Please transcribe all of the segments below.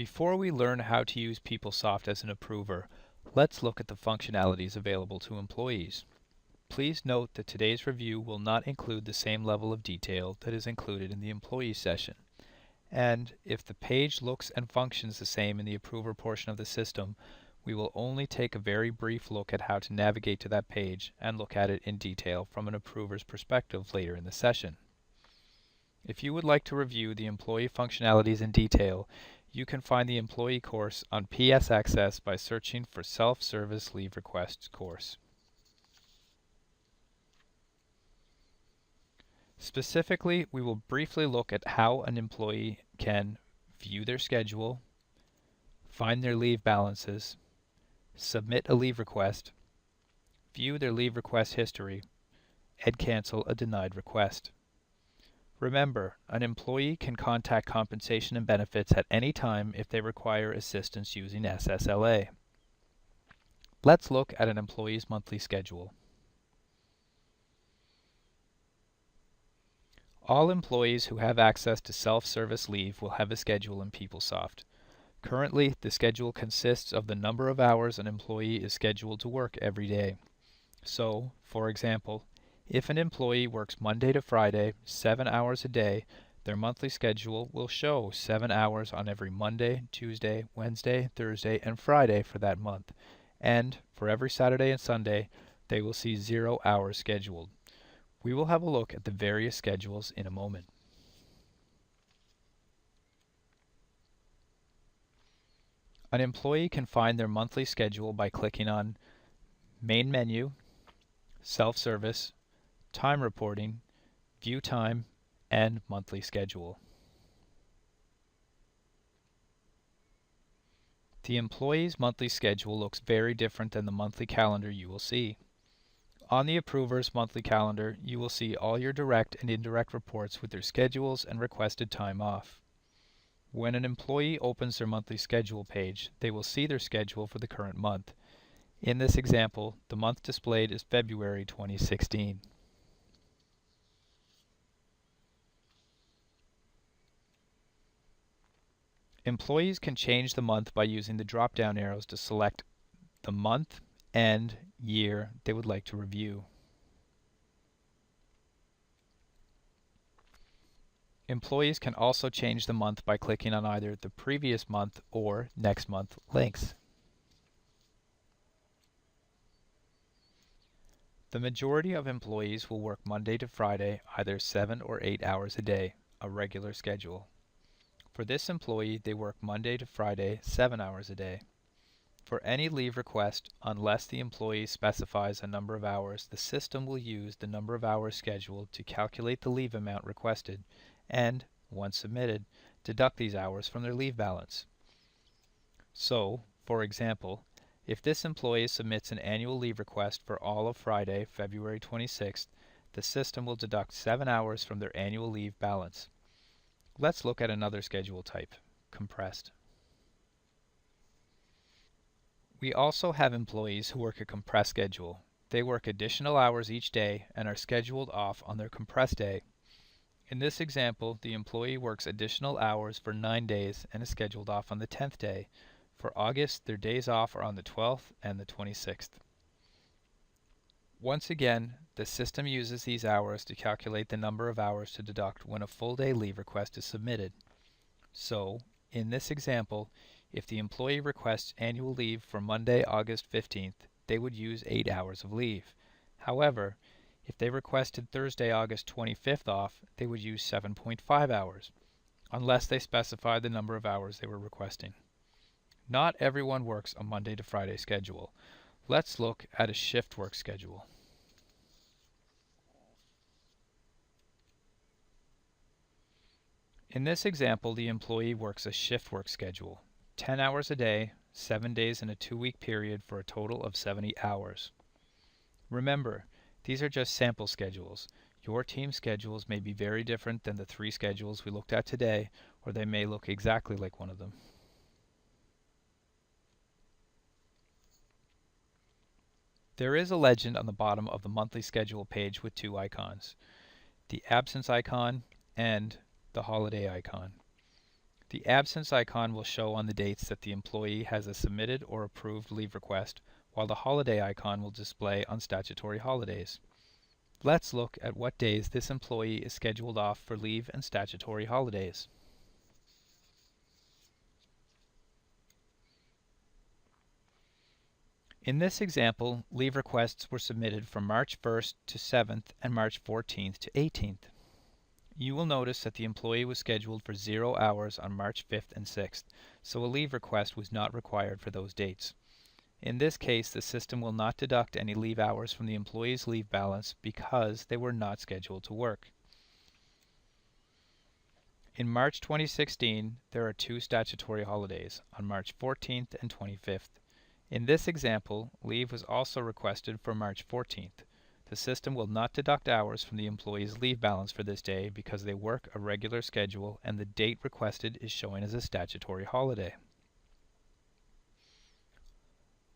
Before we learn how to use PeopleSoft as an approver, let's look at the functionalities available to employees. Please note that today's review will not include the same level of detail that is included in the employee session. And if the page looks and functions the same in the approver portion of the system, we will only take a very brief look at how to navigate to that page and look at it in detail from an approver's perspective later in the session. If you would like to review the employee functionalities in detail, you can find the employee course on PS Access by searching for Self-Service Leave Requests course. Specifically, we will briefly look at how an employee can view their schedule, find their leave balances, submit a leave request, view their leave request history, and cancel a denied request. Remember, an employee can contact Compensation and Benefits at any time if they require assistance using SSLA. Let's look at an employee's monthly schedule. All employees who have access to self-service leave will have a schedule in PeopleSoft. Currently, the schedule consists of the number of hours an employee is scheduled to work every day. So, for example, if an employee works Monday to Friday, 7 hours a day, their monthly schedule will show 7 hours on every Monday, Tuesday, Wednesday, Thursday, and Friday for that month. And for every Saturday and Sunday, they will see 0 hours scheduled. We will have a look at the various schedules in a moment. An employee can find their monthly schedule by clicking on Main Menu, Self-Service, Time Reporting, View Time, and Monthly Schedule. The employee's monthly schedule looks very different than the monthly calendar you will see. On the approver's monthly calendar, you will see all your direct and indirect reports with their schedules and requested time off. When an employee opens their monthly schedule page, they will see their schedule for the current month. In this example, the month displayed is February 2016. Employees can change the month by using the drop-down arrows to select the month and year they would like to review. Employees can also change the month by clicking on either the previous month or next month links. The majority of employees will work Monday to Friday, either 7 or 8 hours a day, a regular schedule. For this employee, they work Monday to Friday, 7 hours a day. For any leave request, unless the employee specifies a number of hours, the system will use the number of hours scheduled to calculate the leave amount requested and, once submitted, deduct these hours from their leave balance. So, for example, if this employee submits an annual leave request for all of Friday, February 26th, the system will deduct 7 hours from their annual leave balance. Let's look at another schedule type, compressed. We also have employees who work a compressed schedule. They work additional hours each day and are scheduled off on their compressed day. In this example, the employee works additional hours for 9 days and is scheduled off on the 10th day. For August, their days off are on the 12th and the 26th. Once again, the system uses these hours to calculate the number of hours to deduct when a full day leave request is submitted. So, in this example, if the employee requests annual leave for Monday, August 15th, they would use 8 hours of leave. However, if they requested Thursday, August 25th off, they would use 7.5 hours, unless they specify the number of hours they were requesting. Not everyone works a Monday to Friday schedule. Let's look at a shift work schedule. In this example, the employee works a shift work schedule, 10 hours a day, 7 days in a 2-week period for a total of 70 hours. Remember, these are just sample schedules. Your team's schedules may be very different than the 3 schedules we looked at today, or they may look exactly like one of them. There is a legend on the bottom of the monthly schedule page with 2 icons, the absence icon and the holiday icon. The absence icon will show on the dates that the employee has a submitted or approved leave request, while the holiday icon will display on statutory holidays. Let's look at what days this employee is scheduled off for leave and statutory holidays. In this example, leave requests were submitted from March 1st to 7th and March 14th to 18th. You will notice that the employee was scheduled for 0 hours on March 5th and 6th, so a leave request was not required for those dates. In this case, the system will not deduct any leave hours from the employee's leave balance because they were not scheduled to work. In March 2016, there are 2 statutory holidays, on March 14th and 25th. In this example, leave was also requested for March 14th. The system will not deduct hours from the employee's leave balance for this day because they work a regular schedule and the date requested is showing as a statutory holiday.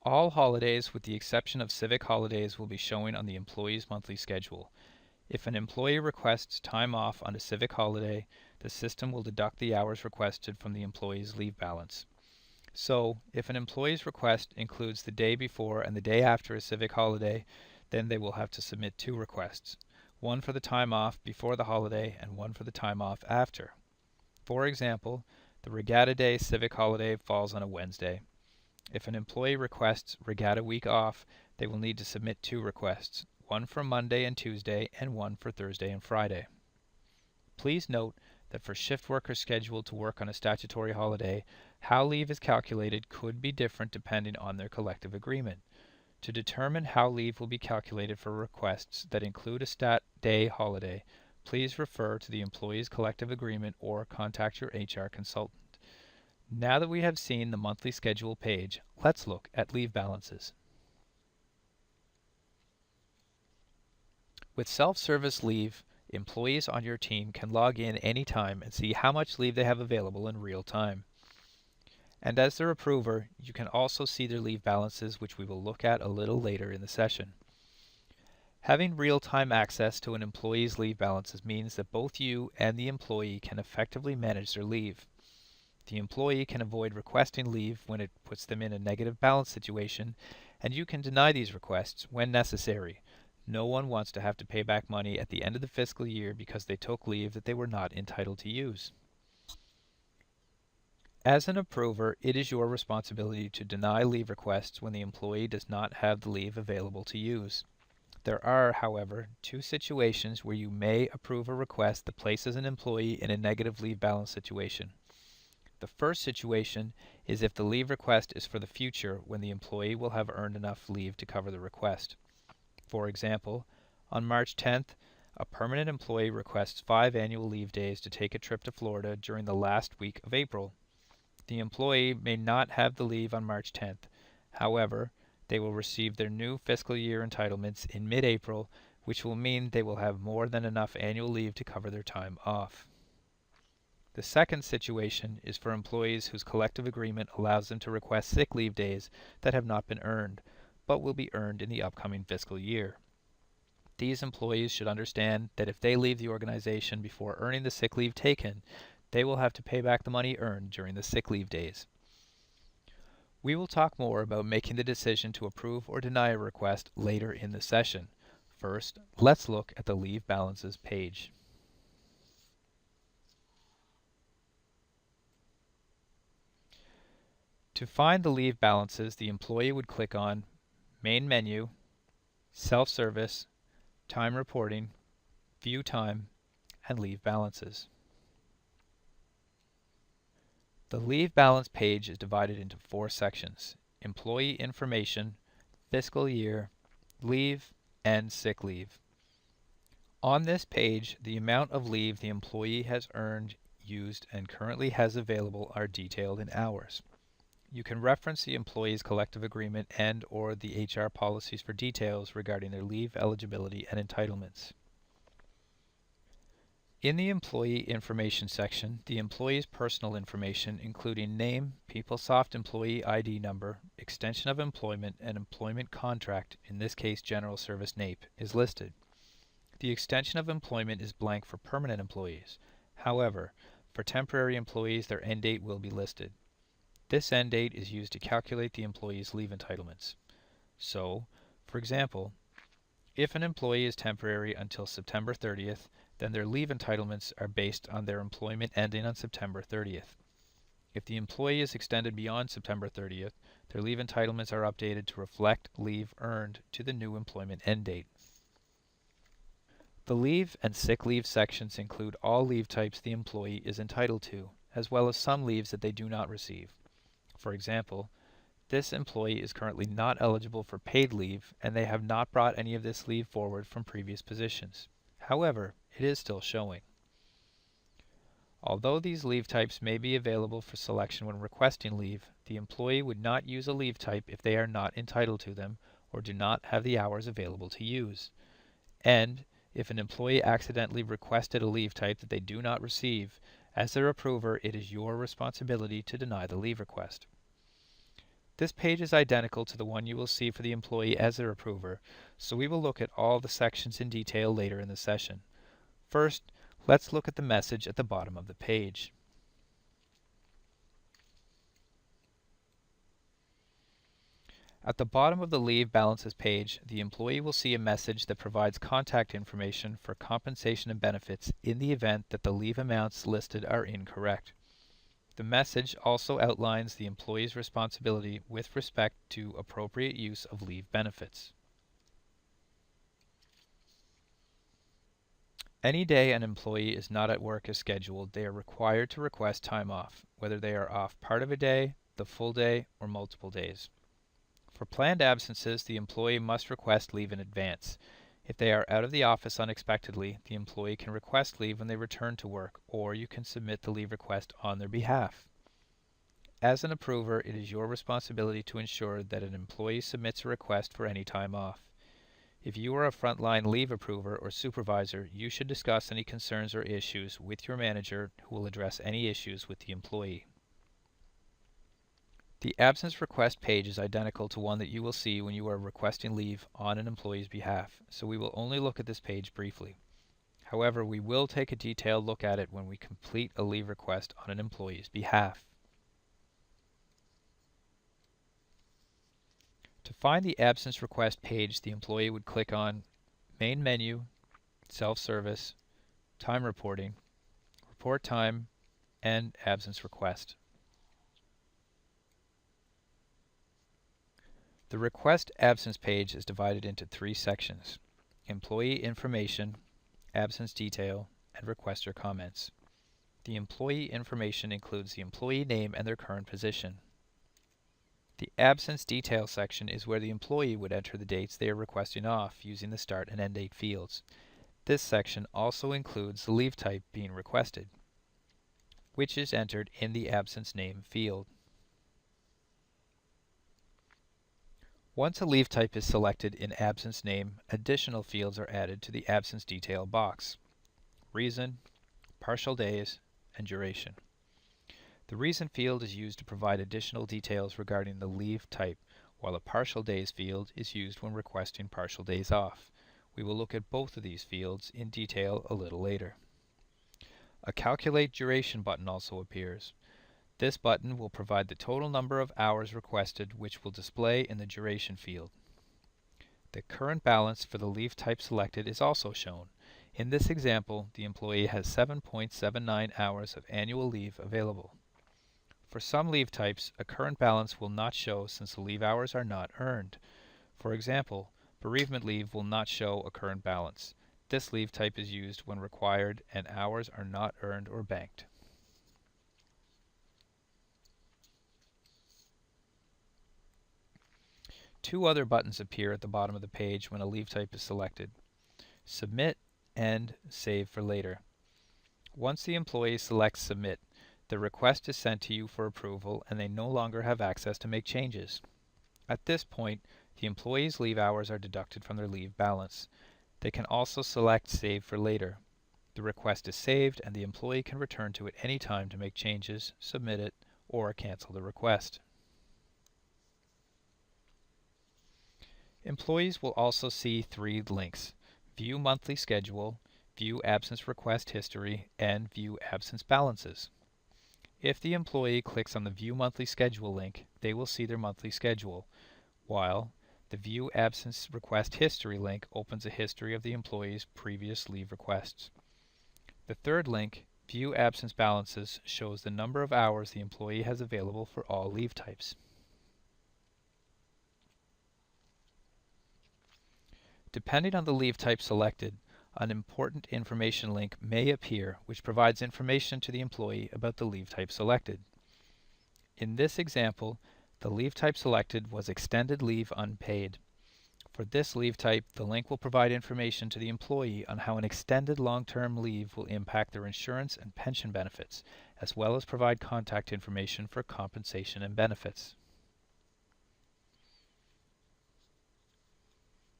All holidays, with the exception of civic holidays, will be showing on the employee's monthly schedule. If an employee requests time off on a civic holiday, the system will deduct the hours requested from the employee's leave balance. So, if an employee's request includes the day before and the day after a civic holiday, then they will have to submit 2 requests, one for the time off before the holiday and one for the time off after. For example, the Regatta Day civic holiday falls on a Wednesday. If an employee requests Regatta week off, they will need to submit 2 requests, one for Monday and Tuesday and one for Thursday and Friday. Please note that for shift workers scheduled to work on a statutory holiday, how leave is calculated could be different depending on their collective agreement. To determine how leave will be calculated for requests that include a stat day holiday, please refer to the employee's collective agreement or contact your HR consultant. Now that we have seen the monthly schedule page, let's look at leave balances. With self-service leave, employees on your team can log in anytime and see how much leave they have available in real time. And as their approver, you can also see their leave balances, which we will look at a little later in the session. Having real-time access to an employee's leave balances means that both you and the employee can effectively manage their leave. The employee can avoid requesting leave when it puts them in a negative balance situation, and you can deny these requests when necessary. No one wants to have to pay back money at the end of the fiscal year because they took leave that they were not entitled to use. As an approver, it is your responsibility to deny leave requests when the employee does not have the leave available to use. There are, however, 2 situations where you may approve a request that places an employee in a negative leave balance situation. The first situation is if the leave request is for the future when the employee will have earned enough leave to cover the request. For example, on March 10th, a permanent employee requests 5 annual leave days to take a trip to Florida during the last week of April. The employee may not have the leave on March 10th. However, they will receive their new fiscal year entitlements in mid-April, which will mean they will have more than enough annual leave to cover their time off. The second situation is for employees whose collective agreement allows them to request sick leave days that have not been earned, but will be earned in the upcoming fiscal year. These employees should understand that if they leave the organization before earning the sick leave taken, they will have to pay back the money earned during the sick leave days. We will talk more about making the decision to approve or deny a request later in the session. First, let's look at the leave balances page. To find the leave balances, the employee would click on Main Menu, Self-Service, Time Reporting, View Time, and Leave Balances. The leave balance page is divided into 4 sections: Employee Information, Fiscal Year, Leave, and Sick Leave. On this page, the amount of leave the employee has earned, used, and currently has available are detailed in hours. You can reference the employee's collective agreement and/or the HR policies for details regarding their leave eligibility and entitlements. In the Employee Information section, the employee's personal information, including name, PeopleSoft employee ID number, extension of employment, and employment contract, in this case General Service NAPE, is listed. The extension of employment is blank for permanent employees. However, For temporary employees, their end date will be listed. This end date is used to calculate the employee's leave entitlements. So, for example, if an employee is temporary until September 30th, then their leave entitlements are based on their employment ending on September 30th. If the employee is extended beyond September 30th, their leave entitlements are updated to reflect leave earned to the new employment end date. The leave and sick leave sections include all leave types the employee is entitled to, as well as some leaves that they do not receive. For example, this employee is currently not eligible for paid leave, and they have not brought any of this leave forward from previous positions. However, it is still showing. Although these leave types may be available for selection when requesting leave, the employee would not use a leave type if they are not entitled to them or do not have the hours available to use. And if an employee accidentally requested a leave type that they do not receive, as their approver, it is your responsibility to deny the leave request. This page is identical to the one you will see for the employee as their approver, so we will look at all the sections in detail later in the session. First, let's look at the message at the bottom of the page. At the bottom of the Leave Balances page, the employee will see a message that provides contact information for compensation and benefits in the event that the leave amounts listed are incorrect. The message also outlines the employee's responsibility with respect to appropriate use of leave benefits. Any day an employee is not at work as scheduled, they are required to request time off, whether they are off part of a day, the full day, or multiple days. For planned absences, the employee must request leave in advance. If they are out of the office unexpectedly, the employee can request leave when they return to work, or you can submit the leave request on their behalf. As an approver, it is your responsibility to ensure that an employee submits a request for any time off. If you are a frontline leave approver or supervisor, you should discuss any concerns or issues with your manager, who will address any issues with the employee. The absence request page is identical to one that you will see when you are requesting leave on an employee's behalf, so we will only look at this page briefly. However, we will take a detailed look at it when we complete a leave request on an employee's behalf. To find the absence request page, the employee would click on Main Menu, Self-Service, Time Reporting, Report Time, and Absence Request. The request absence page is divided into three sections: Employee Information, Absence Detail, and Requester Comments. The employee information includes the employee name and their current position. The absence detail section is where the employee would enter the dates they are requesting off using the start and end date fields. This section also includes the leave type being requested, which is entered in the absence name field. Once a leave type is selected in absence name, additional fields are added to the absence detail box: reason, partial days, and duration. The reason field is used to provide additional details regarding the leave type, while a partial days field is used when requesting partial days off. We will look at both of these fields in detail a little later. A Calculate Duration button also appears. This button will provide the total number of hours requested, which will display in the duration field. The current balance for the leave type selected is also shown. In this example, the employee has 7.79 hours of annual leave available. For some leave types, a current balance will not show since the leave hours are not earned. For example, bereavement leave will not show a current balance. This leave type is used when required and hours are not earned or banked. Two other buttons appear at the bottom of the page when a leave type is selected: Submit and Save for later. Once the employee selects Submit, the request is sent to you for approval and they no longer have access to make changes. At this point, the employee's leave hours are deducted from their leave balance. They can also select Save for later. The request is saved and the employee can return to it any time to make changes, submit it, or cancel the request. Employees will also see three links: View Monthly Schedule, view absence request history, and view absence balances. If the employee clicks on the View Monthly Schedule link, they will see their monthly schedule, while the View Absence Request History link opens a history of the employee's previous leave requests. The third link, View Absence Balances, shows the number of hours the employee has available for all leave types. Depending on the leave type selected, an important information link may appear which provides information to the employee about the leave type selected. In this example, the leave type selected was Extended Leave Unpaid. For this leave type, the link will provide information to the employee on how an extended long-term leave will impact their insurance and pension benefits, as well as provide contact information for compensation and benefits.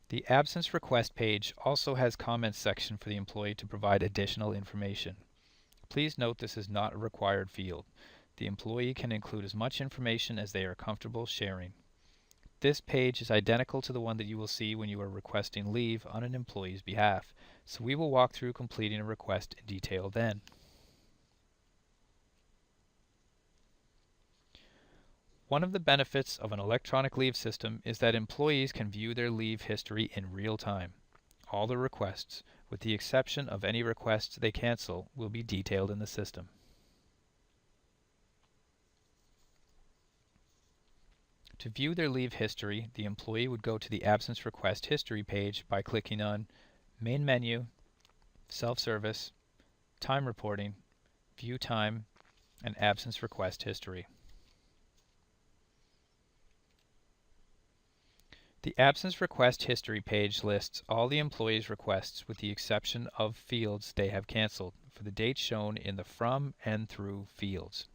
The absence request page also has comments section for the employee to provide additional information. Please note this is not a required field. The employee can include as much information as they are comfortable sharing. This page is identical to the one that you will see when you are requesting leave on an employee's behalf, so we will walk through completing a request in detail then. One of the benefits of an electronic leave system is that employees can view their leave history in real time. All the requests, with the exception of any requests they cancel, will be detailed in the system. To view their leave history, the employee would go to the Absence Request History page by clicking on Main Menu, Self-Service, Time Reporting, View Time, and Absence Request History. The Absence Request History page lists all the employee's requests with the exception of fields they have canceled for the dates shown in the From and Through fields.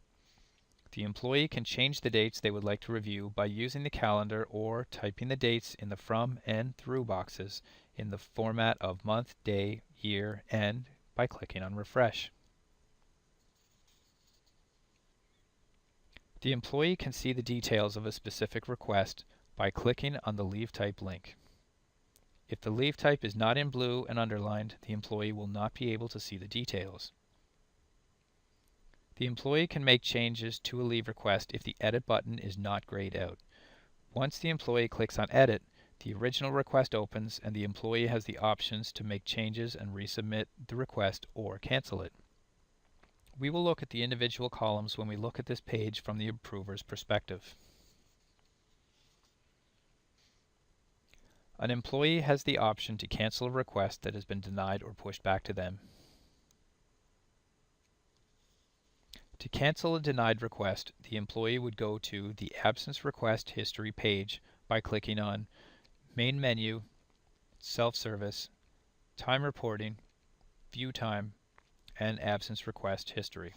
The employee can change the dates they would like to review by using the calendar or typing the dates in the From and Through boxes in the format of month, day, year, and by clicking on Refresh. The employee can see the details of a specific request by clicking on the Leave Type link. If the leave type is not in blue and underlined, the employee will not be able to see the details. The employee can make changes to a leave request if the Edit button is not grayed out. Once the employee clicks on Edit, the original request opens and the employee has the options to make changes and resubmit the request or cancel it. We will look at the individual columns when we look at this page from the approver's perspective. An employee has the option to cancel a request that has been denied or pushed back to them. To cancel a denied request, the employee would go to the Absence Request History page by clicking on Main Menu, Self-Service, Time Reporting, View Time, and Absence Request History.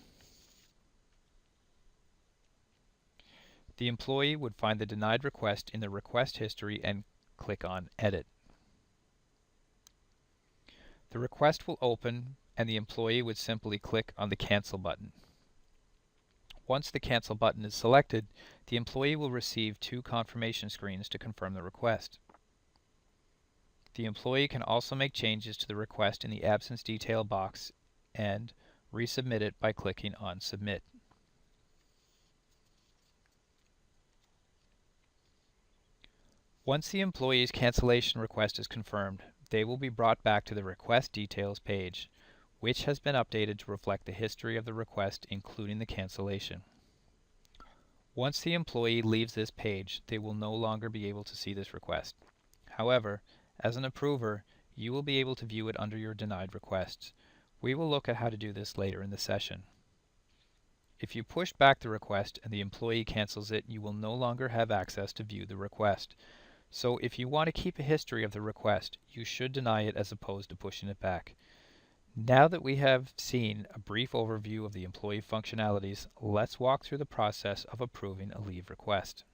The employee would find the denied request in the request history and click on Edit. The request will open and the employee would simply click on the Cancel button. Once the Cancel button is selected, the employee will receive 2 confirmation screens to confirm the request. The employee can also make changes to the request in the absence detail box and resubmit it by clicking on Submit. Once the employee's cancellation request is confirmed, they will be brought back to the Request Details page, which has been updated to reflect the history of the request, including the cancellation. Once the employee leaves this page, they will no longer be able to see this request. However, as an approver, you will be able to view it under your denied requests. We will look at how to do this later in the session. If you push back the request and the employee cancels it, you will no longer have access to view the request. So if you want to keep a history of the request, you should deny it as opposed to pushing it back. Now that we have seen a brief overview of the employee functionalities, let's walk through the process of approving a leave request.